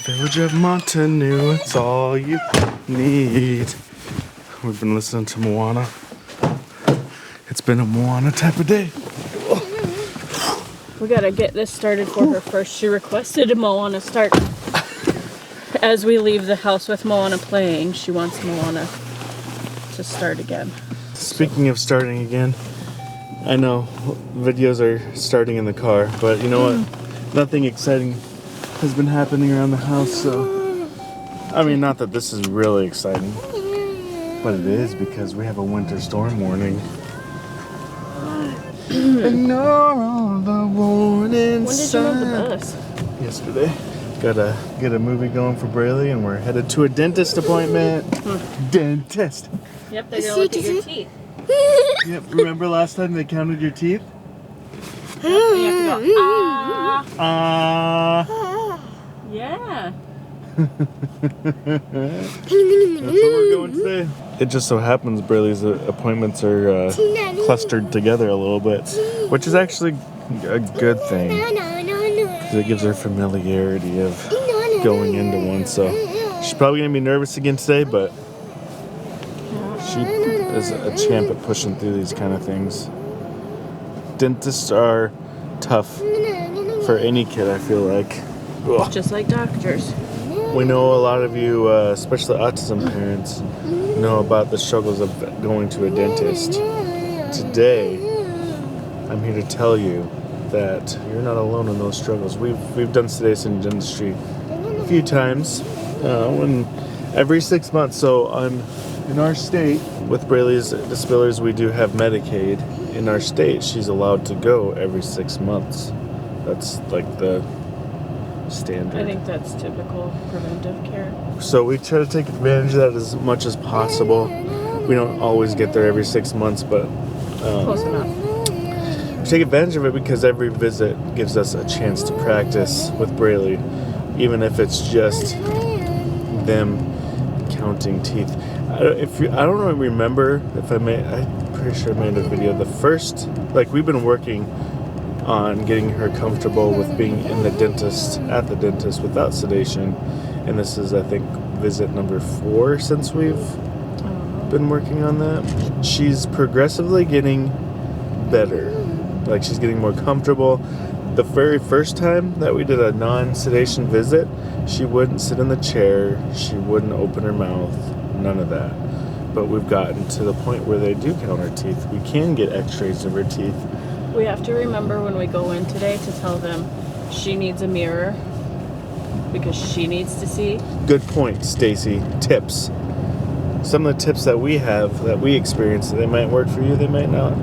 Village of Montanu, it's all you need. We've been listening to Moana. It's been a Moana type of day. We gotta get this started for her first. She requested a Moana start. As we leave the house with Moana playing, she wants Moana to start again. Speaking of starting again, I know videos are starting in the car, but you know what? Nothing exciting has been happening around the house, so... I mean, not that this is really exciting, but it is because we have a winter storm warning. Ignore the warning. When did you load the bus? Yesterday. Gotta get a movie going for Braylee, and we're headed to a dentist appointment. Dentist. Yep, they're gonna look at your teeth. Yep, remember last time they counted your teeth? Yep, and you have to go, yeah. That's where we're going today. It just so happens Braylee's appointments are clustered together a little bit, which is actually a good thing. Because it gives her familiarity of going into one. So she's probably going to be nervous again today, but she is a champ at pushing through these kind of things. Dentists are tough for any kid, I feel like. Ugh. Just like doctors. We know a lot of you, especially autism parents, know about the struggles of going to a dentist. Today, I'm here to tell you that you're not alone in those struggles. We've done sedation dentistry a few times, every 6 months. So in our state, with Braylee's disabilities, we do have Medicaid. In our state, she's allowed to go every 6 months. That's like the standard. I think that's typical preventive care. So we try to take advantage of that as much as possible. We don't always get there every 6 months, but Close enough. we take advantage of it because every visit gives us a chance to practice with Braylee, even if it's just them counting teeth. I don't really remember if I'm pretty sure I made a video. The first, we've been working on getting her comfortable with being at the dentist without sedation, and this is, I think, visit number 4 since we've been working on that. She's progressively getting better. She's getting more comfortable. The very first time that we did a non-sedation visit, she wouldn't sit in the chair, she wouldn't open her mouth, none of that. But we've gotten to the point where they do count her teeth. We can get x-rays of her teeth. We have to remember when we go in today to tell them she needs a mirror because she needs to see. Good point, Stacy. Tips. Some of the tips that we have, that we experience, they might work for you, they might not.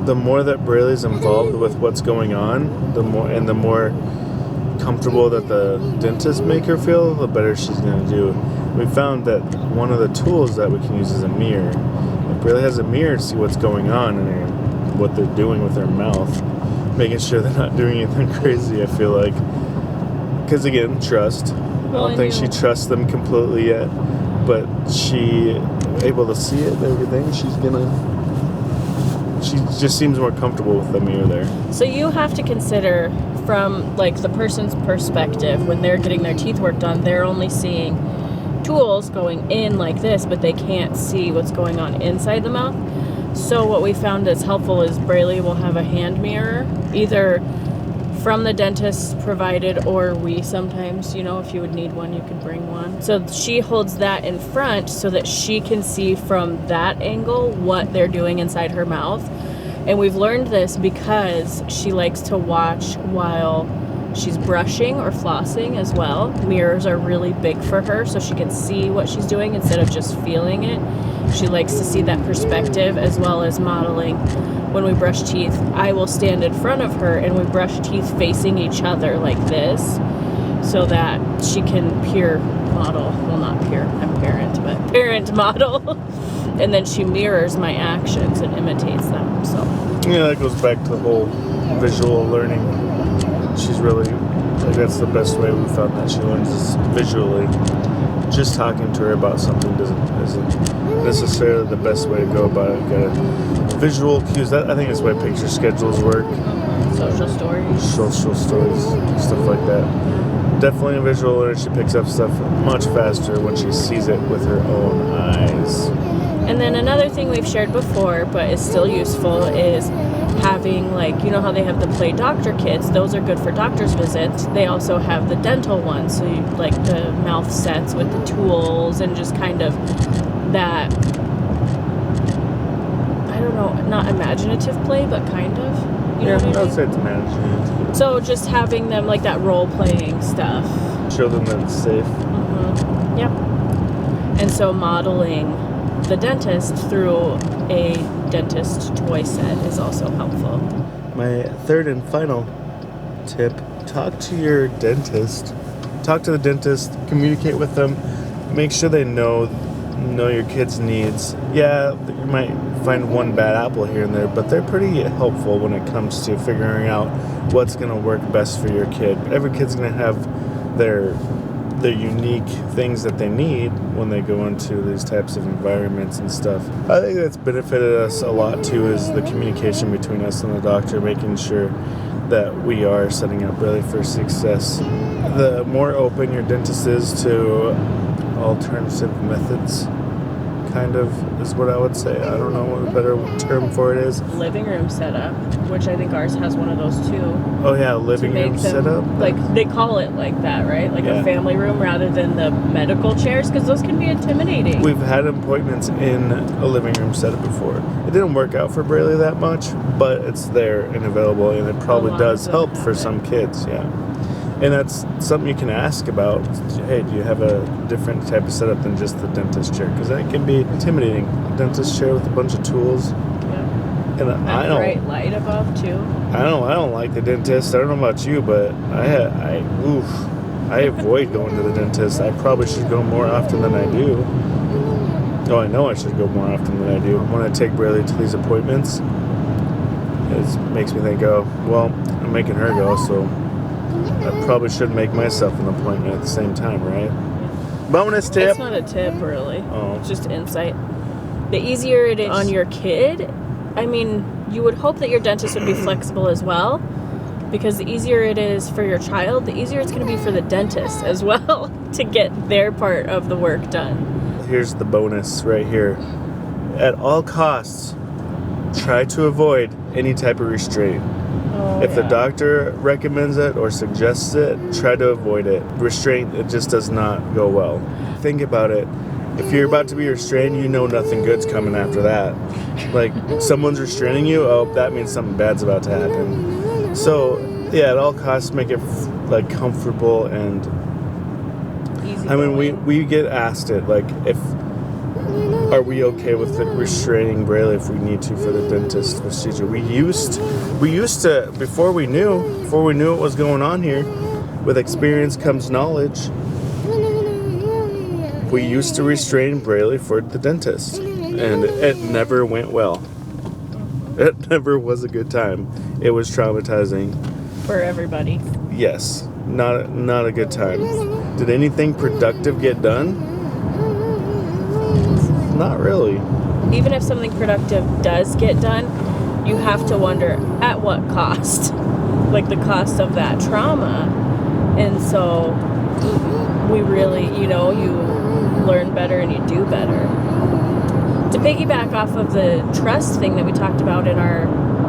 The more that Braylee's involved with what's going on, the more comfortable that the dentist make her feel, the better she's going to do. We found that one of the tools that we can use is a mirror. If Braylee has a mirror to see what's going on in her, what they're doing with their mouth, making sure they're not doing anything crazy, I feel like. Because again, trust. I don't think she trusts them completely yet, but she able to see it and everything. She just seems more comfortable with the mirror there. So you have to consider from the person's perspective, when they're getting their teeth worked on, they're only seeing tools going in like this, but they can't see what's going on inside the mouth. So what we found is helpful is Braylee will have a hand mirror, either from the dentist provided, or we sometimes, if you would need one, you can bring one. So she holds that in front so that she can see from that angle what they're doing inside her mouth. And we've learned this because she likes to watch while she's brushing or flossing as well. Mirrors are really big for her, so she can see what she's doing instead of just feeling it. She likes to see that perspective, as well as modeling. When we brush teeth, I will stand in front of her and we brush teeth facing each other like this, so that she can peer model. Well, not peer, I'm parent, but parent model. And then she mirrors my actions and imitates them. So yeah, that goes back to the whole visual learning. She's really, that's the best way we found that she learns is visually. Just talking to her about something isn't necessarily the best way to go about it. Got visual cues. I think that's the way picture schedules work. Social stories. Social stories, stuff like that. definitely a visual learner. She picks up stuff much faster when she sees it with her own eyes. And then another thing we've shared before, but is still useful, is having, like, you know how they have the play doctor kits? Those are good for doctor's visits. They also have the dental ones, so you, like the mouth sets with the tools and just kind of that, I don't know, not imaginative play, but kind of. You know what I mean? I would say it's imaginative. So just having them like that role-playing stuff. Show them that it's safe. Mm-hmm. Yep. And so modeling the dentist through a dentist toy set is also helpful. My third and final tip, talk to your dentist. Talk to the dentist, communicate with them, make sure they know your kids' needs. Yeah, you might find one bad apple here and there, but they're pretty helpful when it comes to figuring out what's going to work best for your kid. Every kid's going to have their unique things that they need when they go into these types of environments and stuff. I think that's benefited us a lot too, is the communication between us and the doctor, making sure that we are setting up really for success. The more open your dentist is to alternative methods, kind of, is what I would say. I don't know what a better term for it is. Living room setup, which I think ours has one of those too. Oh yeah, living room setup. Like they call it like that, right? Like a family room rather than the medical chairs, because those can be intimidating. We've had appointments in a living room setup before. It didn't work out for Braylee that much, but it's there and available, and it probably does help for some kids. Yeah. And that's something you can ask about. Hey, do you have a different type of setup than just the dentist chair? Because that can be intimidating. A dentist chair with a bunch of tools. Yeah. And I don't. Bright light above too. I don't like the dentist. I don't know about you, but I avoid going to the dentist. I probably should go more often than I do. Oh, I know I should go more often than I do. When I take Braylee to these appointments, it makes me think, oh, well, I'm making her go, so I probably should make myself an appointment at the same time, right? Bonus tip. It's not a tip, really. Oh. It's just insight. The easier it is on your kid, I mean, you would hope that your dentist would be flexible as well, because the easier it is for your child, the easier it's going to be for the dentist as well to get their part of the work done. Here's the bonus right here. At all costs, try to avoid any type of restraint. If the doctor recommends it or suggests it, try to avoid it. Restraint, it just does not go well. Think about it. If you're about to be restrained, you know nothing good's coming after that. Like, someone's restraining you, oh, that means something bad's about to happen. So, yeah, at all costs, make it, like, comfortable and... Easy. I mean, we get asked it, like, are we okay with restraining Braylee if we need to for the dentist procedure? We used to, before we knew what was going on here, with experience comes knowledge, we used to restrain Braylee for the dentist, and it never went well. It never was a good time. It was traumatizing. For everybody. Yes, not a good time. Did anything productive get done? Not really. Even if something productive does get done, you have to wonder at what cost. Like the cost of that trauma. And so we really, you learn better and you do better. To piggyback off of the trust thing that we talked about in our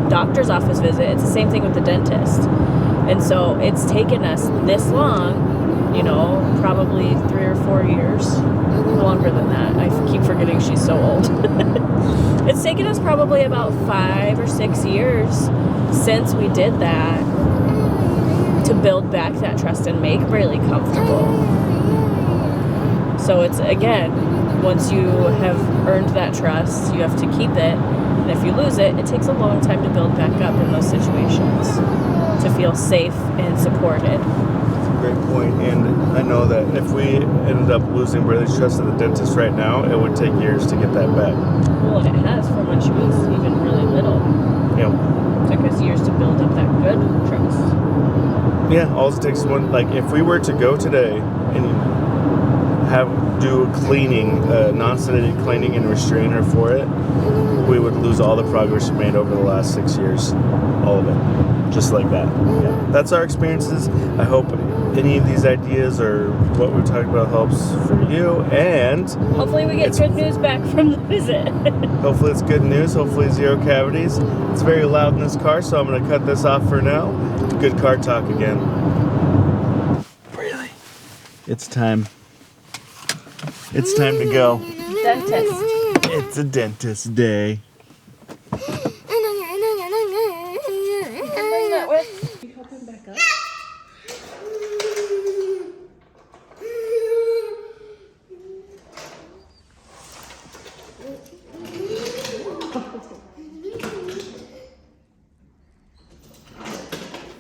doctor's office visit, it's the same thing with the dentist. And so it's taken us this long, probably 3 or 4 years. Longer than that. I keep forgetting she's so old. It's taken us probably about 5 or 6 years since we did that to build back that trust and make Braylee comfortable. So it's, again, once you have earned that trust, you have to keep it. And if you lose it, it takes a long time to build back up in those situations to feel safe and supported. Great point, and I know that if we ended up losing Braylee's trust in the dentist right now, it would take years to get that back. Well, and it has from when she was even really little. Yep. It took us years to build up that good trust. Yeah, all it takes is one. Like, if we were to go today and do a cleaning, non-sedated cleaning and restrain her for it, we would lose all the progress we made over the last 6 years. All of it. just like that. Yeah. That's our experiences. I hope any of these ideas or what we're talking about helps for you, and hopefully we get good news back from the visit. hopefully it's good news. Hopefully 0 cavities. It's very loud in this car, so I'm going to cut this off for now. Good car talk again. Really? It's time. It's time to go. Dentist. It's a dentist day. Bring that with. You help him back up.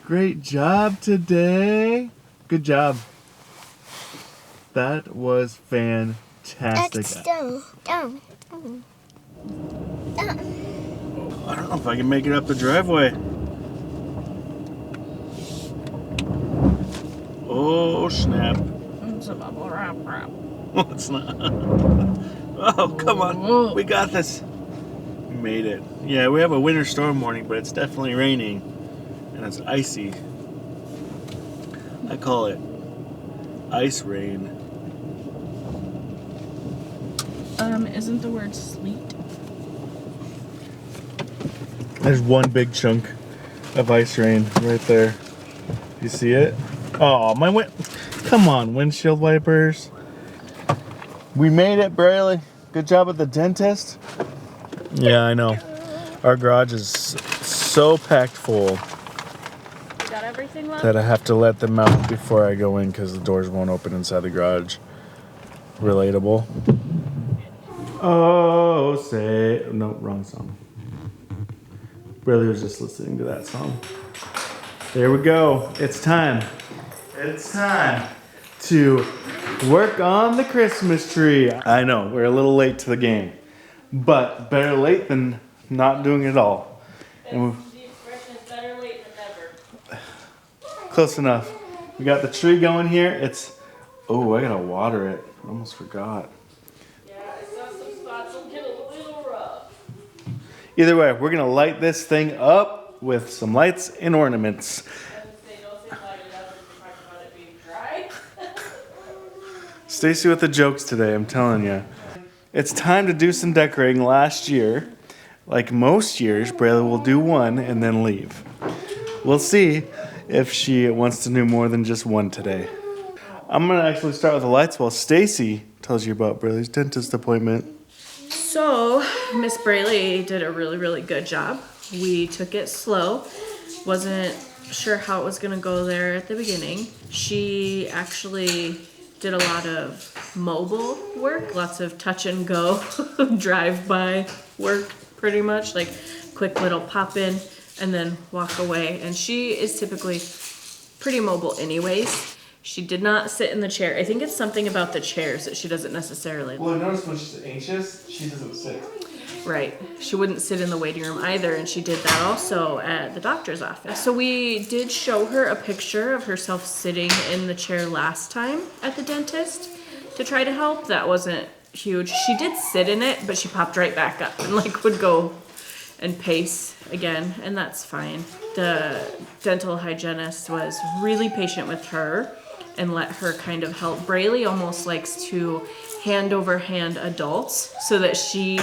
Great job today. Good job. That was fantastic. Down. I don't know if I can make it up the driveway. Oh, snap. It's a bubble wrap. Oh, it's not. Oh, come on. We got this. We made it. Yeah, we have a winter storm warning, but it's definitely raining. And it's icy. I call it ice rain. Isn't the word sleet? There's one big chunk of ice rain right there. You see it? Oh, come on, windshield wipers. We made it, Braley. Good job at the dentist. Yeah, I know. Our garage is so packed full You got everything left? that I have to let them out before I go in because the doors won't open inside the garage. Relatable. Oh, say... No, wrong song. Braley was just listening to that song. There we go. It's time. It's time to work on the Christmas tree. I know, we're a little late to the game. But better late than not doing it at all. And The expression is better late than never. close enough. We got the tree going here. Oh, I gotta water it. I almost forgot. Yeah, I saw some spots will get a little rough. Either way, we're gonna light this thing up with some lights and ornaments. Stacy with the jokes today, I'm telling you. It's time to do some decorating. Last year, like most years, Brayla will do one and then leave. We'll see if she wants to do more than just one today. I'm gonna actually start with the lights while Stacy tells you about Brayla's dentist appointment. So, Miss Braley did a really, really good job. We took it slow. Wasn't sure how it was gonna go there at the beginning. She actually did a lot of mobile work, lots of touch and go, drive-by work pretty much, like quick little pop in and then walk away. And she is typically pretty mobile anyways. She did not sit in the chair. I think it's something about the chairs that she doesn't necessarily. Well, I noticed when she's anxious, she doesn't sit. Right. She wouldn't sit in the waiting room either, and she did that also at the doctor's office. So we did show her a picture of herself sitting in the chair last time at the dentist to try to help. That wasn't huge. She did sit in it, but she popped right back up and would go and pace again, and that's fine. The dental hygienist was really patient with her and let her kind of help. Braley almost likes to hand over hand adults so that she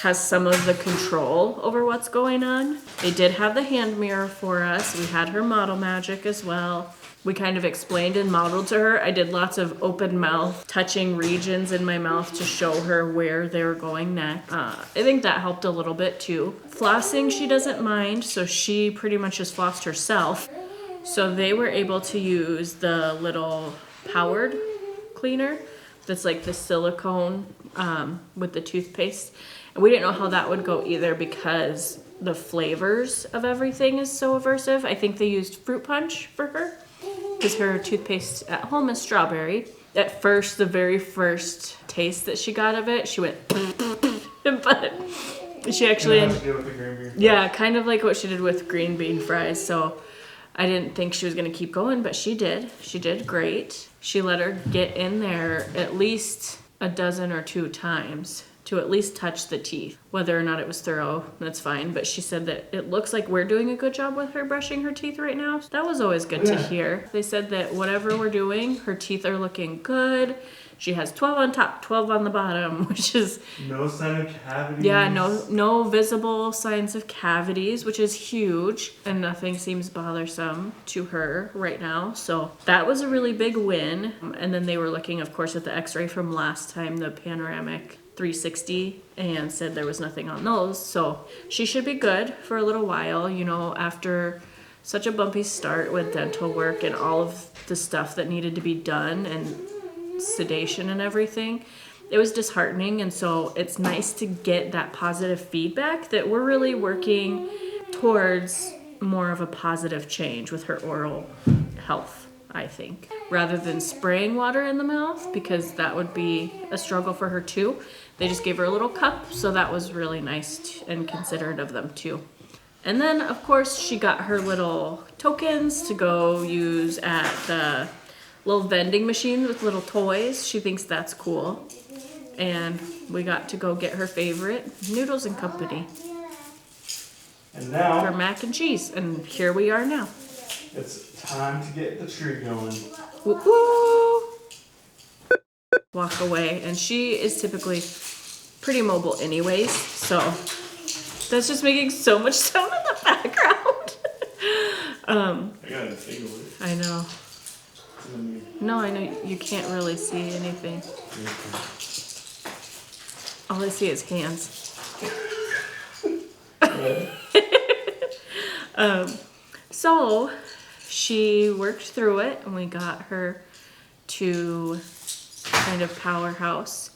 has some of the control over what's going on. They did have the hand mirror for us. We had her model magic as well. We kind of explained and modeled to her. I did lots of open mouth, touching regions in my mouth to show her where they were going next. I think that helped a little bit too. Flossing, she doesn't mind, so she pretty much just flossed herself. So they were able to use the little powered cleaner that's like the silicone with the toothpaste. And we didn't know how that would go either because the flavors of everything is so aversive. I think they used fruit punch for her because her toothpaste at home is strawberry. At first, the very first taste that she got of it, she went, but she actually, yeah, kind of like what she did with green bean fries. So I didn't think she was gonna keep going, but she did. She did great. She let her get in there at least a dozen or two times to at least touch the teeth. Whether or not it was thorough, that's fine. But she said that it looks like we're doing a good job with her brushing her teeth right now. That was always good to hear. They said that whatever we're doing, her teeth are looking good. She has 12 on top, 12 on the bottom, which is... No sign of cavities. Yeah, no visible signs of cavities, which is huge. And nothing seems bothersome to her right now. So that was a really big win. And then they were looking, of course, at the x-ray from last time, the panoramic 360, and said there was nothing on those. So she should be good for a little while, you know, after such a bumpy start with dental work and all of the stuff that needed to be done and sedation and everything. It was disheartening, and so it's nice to get that positive feedback that we're really working towards more of a positive change with her oral health, I think, rather than spraying water in the mouth, because that would be a struggle for her too. They just gave her a little cup, so that was really nice and considerate of them too. And then, of course, she got her little tokens to go use at the little vending machine with little toys. She thinks that's cool. And we got to go get her favorite, Noodles and Company, And now for mac and cheese. And here we are now. it's time to get the tree going. Woo-hoo! Walk away. And she is typically pretty mobile anyways, so that's just making so much sound in the background. I got a thing with it. I know. No, I know you can't really see anything. All I see is hands. So she worked through it, and we got her to kind of powerhouse.